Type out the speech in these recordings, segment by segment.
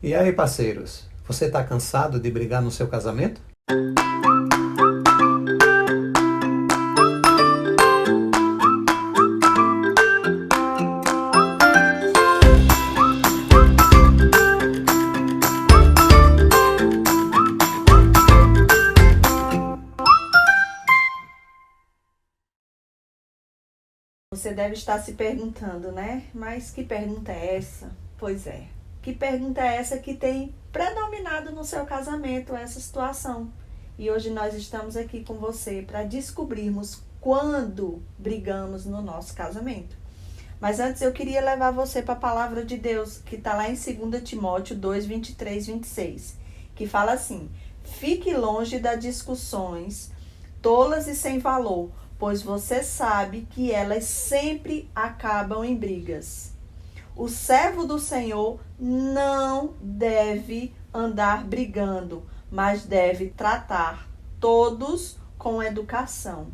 E aí, parceiros, você está cansado de brigar no seu casamento? Você deve estar se perguntando, né? Mas que pergunta é essa? Pois é. Que pergunta é essa que tem predominado no seu casamento essa situação? E hoje nós estamos aqui com você para descobrirmos quando brigamos no nosso casamento. Mas antes eu queria levar você para a palavra de Deus, que está lá em 2 Timóteo 2, 23, 26, que fala assim: fique longe das discussões tolas e sem valor, pois você sabe que elas sempre acabam em brigas. O servo do Senhor não deve andar brigando, mas deve tratar todos com educação.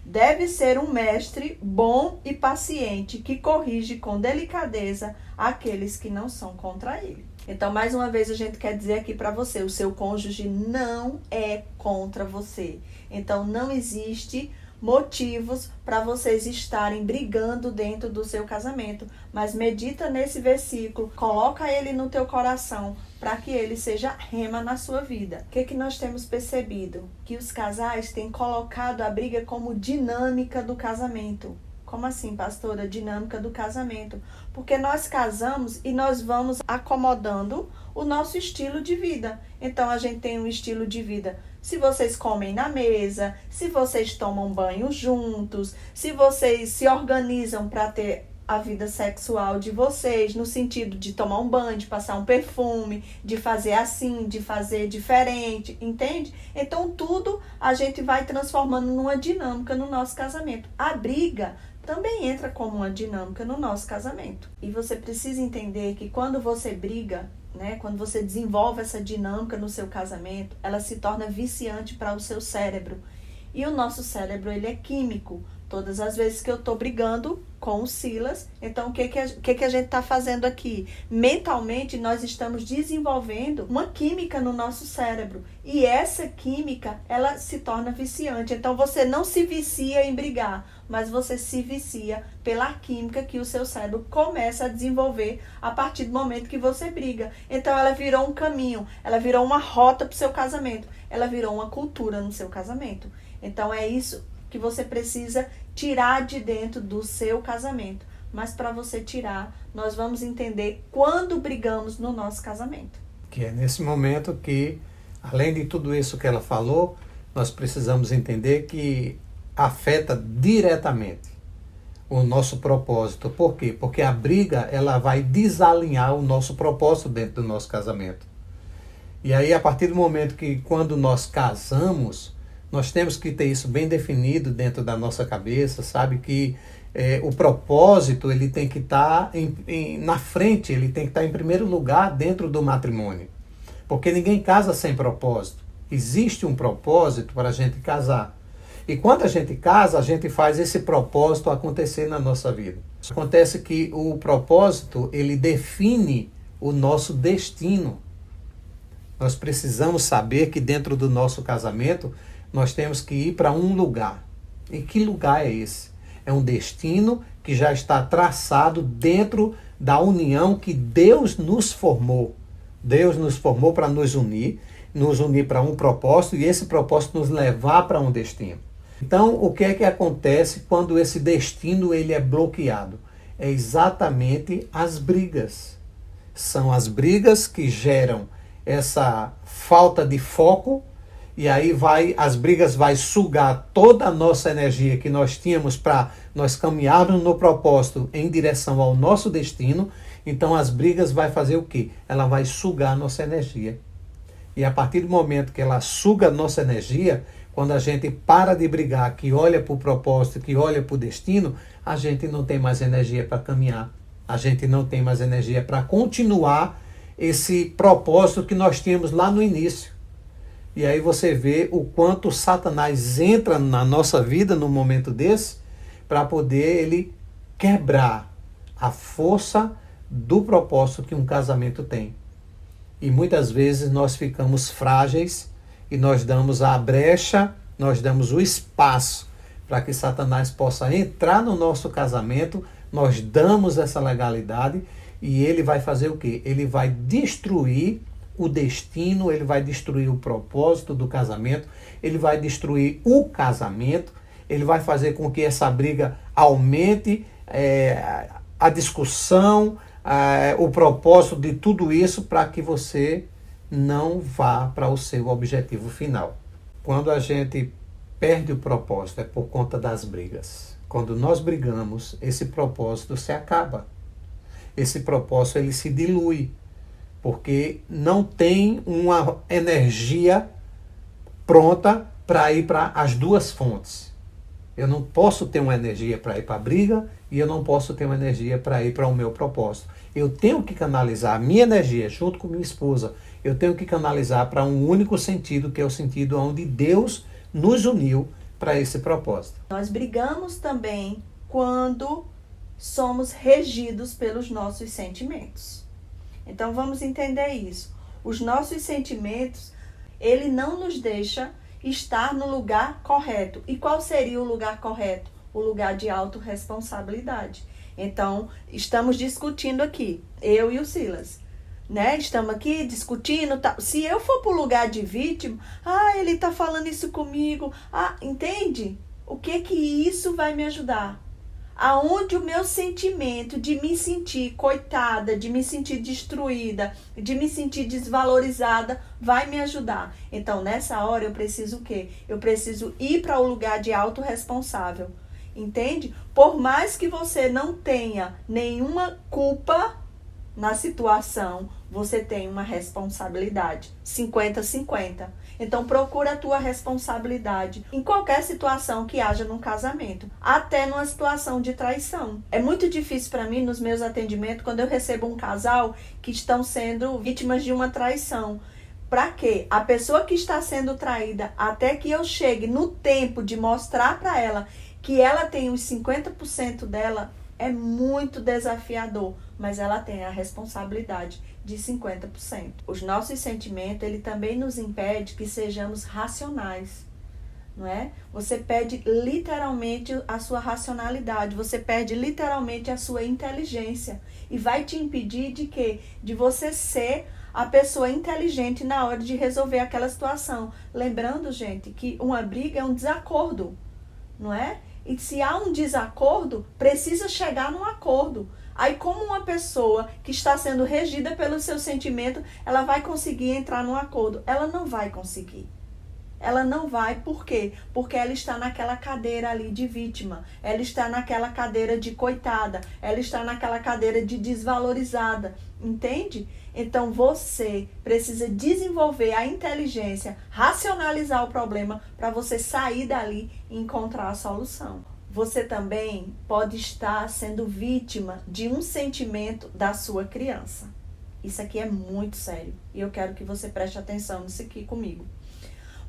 Deve ser um mestre bom e paciente que corrige com delicadeza aqueles que não são contra ele. Então, mais uma vez, a gente quer dizer aqui para você, o seu cônjuge não é contra você. Então, não existe motivos para vocês estarem brigando dentro do seu casamento. Mas medita nesse versículo, coloca ele no teu coração para que ele seja rema na sua vida. O que nós temos percebido? Que os casais têm colocado a briga como dinâmica do casamento. Como assim, pastora? Dinâmica do casamento. Porque nós casamos e nós vamos acomodando o nosso estilo de vida. Então, a gente tem um estilo de vida. Se vocês comem na mesa, se vocês tomam banho juntos, se vocês se organizam para ter a vida sexual de vocês, no sentido de tomar um banho, de passar um perfume, de fazer assim, de fazer diferente, entende? Então, tudo a gente vai transformando numa dinâmica no nosso casamento. A briga também entra como uma dinâmica no nosso casamento. E você precisa entender que quando você briga, né, quando você desenvolve essa dinâmica no seu casamento, ela se torna viciante para o seu cérebro. E o nosso cérebro, ele é químico. Todas as vezes que eu estou brigando com o Silas, então o que a gente está fazendo aqui? Mentalmente, nós estamos desenvolvendo uma química no nosso cérebro. E essa química, ela se torna viciante. Então, você não se vicia em brigar, mas você se vicia pela química que o seu cérebro começa a desenvolver a partir do momento que você briga. Então, ela virou um caminho, ela virou uma rota para o seu casamento, ela virou uma cultura no seu casamento. Então, é isso que você precisa tirar de dentro do seu casamento. Mas para você tirar, nós vamos entender quando brigamos no nosso casamento. Que é nesse momento que, além de tudo isso que ela falou, nós precisamos entender que afeta diretamente o nosso propósito. Por quê? Porque a briga, ela vai desalinhar o nosso propósito dentro do nosso casamento. E aí, a partir do momento que, quando nós casamos, nós temos que ter isso bem definido dentro da nossa cabeça, sabe? Que o propósito, ele tem que estar na frente, ele tem que estar em primeiro lugar dentro do matrimônio. Porque ninguém casa sem propósito. Existe um propósito para a gente casar. E quando a gente casa, a gente faz esse propósito acontecer na nossa vida. Acontece que o propósito, ele define o nosso destino. Nós precisamos saber que dentro do nosso casamento, nós temos que ir para um lugar. E que lugar é esse? É um destino que já está traçado dentro da união que Deus nos formou. Deus nos formou para nos unir para um propósito e esse propósito nos levar para um destino. Então, o que é que acontece quando esse destino ele é bloqueado? É exatamente as brigas. São as brigas que geram essa falta de foco. E aí as brigas vai sugar toda a nossa energia que nós tínhamos para nós caminharmos no propósito em direção ao nosso destino. Então as brigas vai fazer o quê? Ela vai sugar a nossa energia. E a partir do momento que ela suga a nossa energia, quando a gente para de brigar, que olha para o propósito, que olha para o destino, a gente não tem mais energia para caminhar. A gente não tem mais energia para continuar esse propósito que nós tínhamos lá no início. E aí você vê o quanto Satanás entra na nossa vida num momento desse para poder ele quebrar a força do propósito que um casamento tem. E muitas vezes nós ficamos frágeis e nós damos a brecha, nós damos o espaço para que Satanás possa entrar no nosso casamento, nós damos essa legalidade e ele vai fazer o quê? Ele vai destruir o destino, ele vai destruir o propósito do casamento, ele vai destruir o casamento, ele vai fazer com que essa briga aumente, a discussão, o propósito de tudo isso para que você não vá para o seu objetivo final. Quando a gente perde o propósito é por conta das brigas. Quando nós brigamos, esse propósito se acaba. Esse propósito ele se dilui, porque não tem uma energia pronta para ir para as duas fontes. Eu não posso ter uma energia para ir para a briga e eu não posso ter uma energia para ir para o meu propósito. Eu tenho que canalizar a minha energia junto com minha esposa. Eu tenho que canalizar para um único sentido, que é o sentido onde Deus nos uniu para esse propósito. Nós brigamos também quando somos regidos pelos nossos sentimentos. Então vamos entender isso. Os nossos sentimentos, ele não nos deixa estar no lugar correto. E qual seria o lugar correto? O lugar de autorresponsabilidade. Então, estamos discutindo aqui, eu e o Silas, né? Estamos aqui discutindo, tá? Se eu for para o lugar de vítima, ele está falando isso comigo, entende? O que isso vai me ajudar? Aonde o meu sentimento de me sentir coitada, de me sentir destruída, de me sentir desvalorizada, vai me ajudar. Então, nessa hora, eu preciso o quê? Eu preciso ir para o lugar de autorresponsável. Entende? Por mais que você não tenha nenhuma culpa na situação, você tem uma responsabilidade. 50-50. Então, procura a tua responsabilidade em qualquer situação que haja num casamento, até numa situação de traição. É muito difícil para mim, nos meus atendimentos, quando eu recebo um casal que estão sendo vítimas de uma traição. Para quê? A pessoa que está sendo traída, até que eu chegue no tempo de mostrar para ela que ela tem os 50% dela, é muito desafiador, mas ela tem a responsabilidade de 50%. Os nossos sentimentos, ele também nos impede que sejamos racionais, não é? Você perde literalmente a sua racionalidade, você perde literalmente a sua inteligência e vai te impedir de quê? De você ser a pessoa inteligente na hora de resolver aquela situação. Lembrando, gente, que uma briga é um desacordo, não é? E se há um desacordo, precisa chegar num acordo. Aí, como uma pessoa que está sendo regida pelo seu sentimento, ela vai conseguir entrar num acordo? Ela não vai conseguir. Ela não vai, por quê? Porque ela está naquela cadeira ali de vítima, ela está naquela cadeira de coitada, ela está naquela cadeira de desvalorizada, entende? Então você precisa desenvolver a inteligência, racionalizar o problema para você sair dali e encontrar a solução. Você também pode estar sendo vítima de um sentimento da sua criança. Isso aqui é muito sério e eu quero que você preste atenção nisso aqui comigo.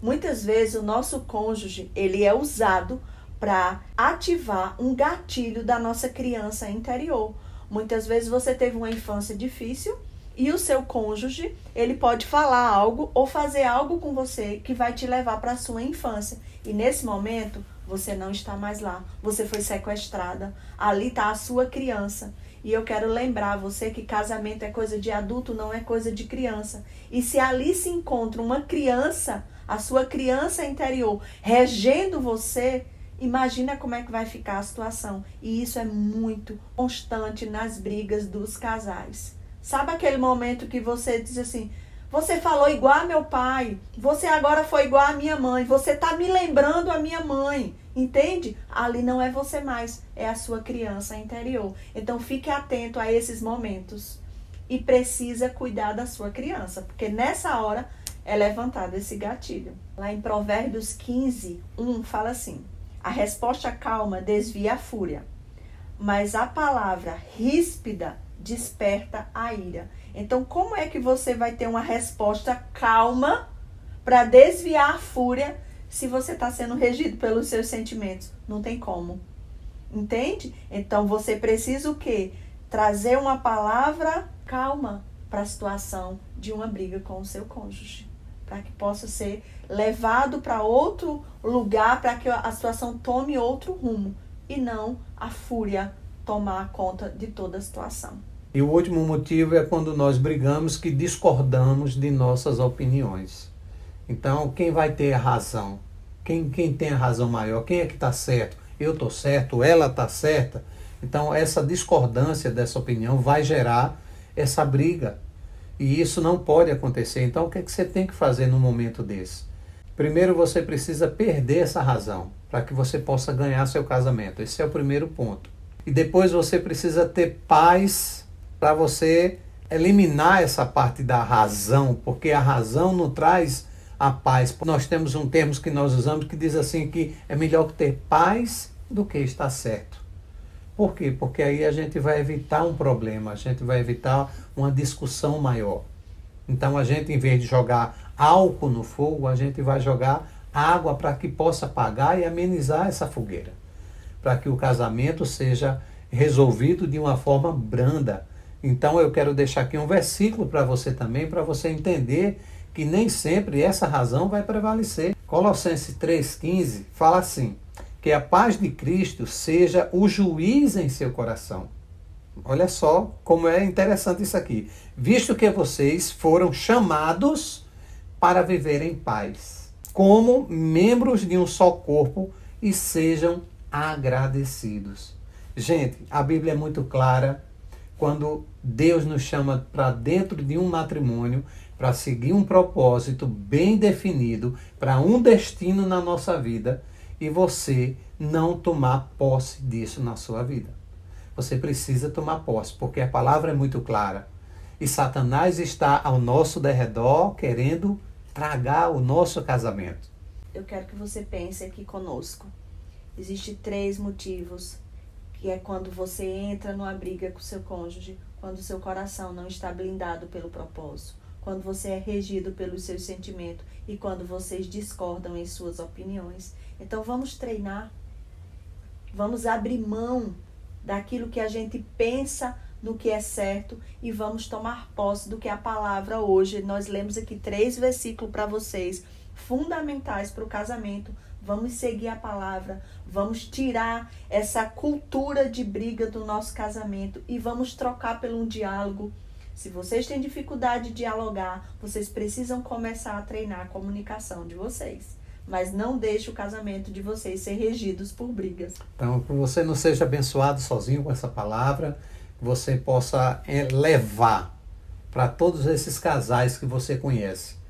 Muitas vezes o nosso cônjuge, ele é usado para ativar um gatilho da nossa criança interior. Muitas vezes você teve uma infância difícil e o seu cônjuge, ele pode falar algo ou fazer algo com você que vai te levar para a sua infância. E nesse momento, você não está mais lá. Você foi sequestrada. Ali está a sua criança. E eu quero lembrar você que casamento é coisa de adulto, não é coisa de criança. E se ali se encontra uma criança, a sua criança interior, regendo você, imagina como é que vai ficar a situação. E isso é muito constante nas brigas dos casais. Sabe aquele momento que você diz assim, você falou igual a meu pai, você agora foi igual a minha mãe, você está me lembrando a minha mãe, entende? Ali não é você mais, é a sua criança interior. Então fique atento a esses momentos e precisa cuidar da sua criança, porque nessa hora é levantado esse gatilho. Lá em Provérbios 15:1 fala assim, a resposta calma desvia a fúria, mas a palavra ríspida desperta a ira. Então, como é que você vai ter uma resposta calma para desviar a fúria se você está sendo regido pelos seus sentimentos? Não tem como. Entende? Então, você precisa o quê? Trazer uma palavra calma para a situação de uma briga com o seu cônjuge, para que possa ser levado para outro lugar, para que a situação tome outro rumo e não a fúria tomar conta de toda a situação. E o último motivo é quando nós brigamos que discordamos de nossas opiniões. Então, quem vai ter a razão? Quem tem a razão maior? Quem é que está certo? Eu estou certo? Ela está certa? Então, essa discordância dessa opinião vai gerar essa briga. E isso não pode acontecer. Então, o que é que você tem que fazer num momento desse? Primeiro, você precisa perder essa razão para que você possa ganhar seu casamento. Esse é o primeiro ponto. E depois você precisa ter paz para você eliminar essa parte da razão, porque a razão não traz a paz. Nós temos um termo que nós usamos que diz assim que é melhor ter paz do que estar certo. Por quê? Porque aí a gente vai evitar um problema, a gente vai evitar uma discussão maior. Então a gente, em vez de jogar álcool no fogo, a gente vai jogar água para que possa apagar e amenizar essa fogueira. Para que o casamento seja resolvido de uma forma branda. Então eu quero deixar aqui um versículo para você também, para você entender que nem sempre essa razão vai prevalecer. Colossenses 3,15 fala assim: que a paz de Cristo seja o juiz em seu coração. Olha só como é interessante isso aqui. Visto que vocês foram chamados para viver em paz, como membros de um só corpo, e sejam agradecidos. Gente, a Bíblia é muito clara quando Deus nos chama para dentro de um matrimônio, para seguir um propósito bem definido, para um destino na nossa vida, e você não tomar posse disso na sua vida. Você precisa tomar posse, porque a palavra é muito clara. E Satanás está ao nosso derredor querendo tragar o nosso casamento. Eu quero que você pense aqui conosco. Existem 3 motivos, que é quando você entra numa briga com seu cônjuge, quando seu coração não está blindado pelo propósito, quando você é regido pelos seus sentimentos e quando vocês discordam em suas opiniões. Então vamos treinar, vamos abrir mão daquilo que a gente pensa no que é certo e vamos tomar posse do que é a palavra hoje. Nós lemos aqui 3 versículos para vocês, fundamentais para o casamento. Vamos seguir a palavra, vamos tirar essa cultura de briga do nosso casamento e vamos trocar por um diálogo. Se vocês têm dificuldade de dialogar, vocês precisam começar a treinar a comunicação de vocês. Mas não deixe o casamento de vocês ser regidos por brigas. Então, que você não seja abençoado sozinho com essa palavra, que você possa levar para todos esses casais que você conhece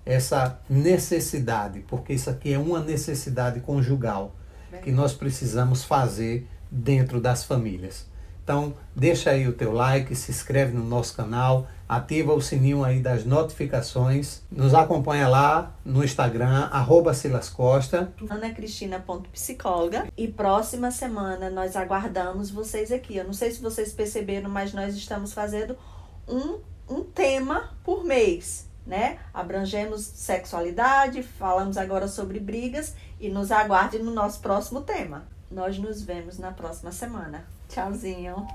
essa necessidade, porque isso aqui é uma necessidade conjugal que nós precisamos fazer dentro das famílias. Então, deixa aí o teu like, se inscreve no nosso canal, ativa o sininho aí das notificações, nos acompanha lá no Instagram, @silascosta. anacristina.psicóloga. E próxima semana nós aguardamos vocês aqui. Eu não sei se vocês perceberam, mas nós estamos fazendo um tema por mês, né? Abrangemos sexualidade, falamos agora sobre brigas e nos aguarde no nosso próximo tema. Nós nos vemos na próxima semana. Tchauzinho!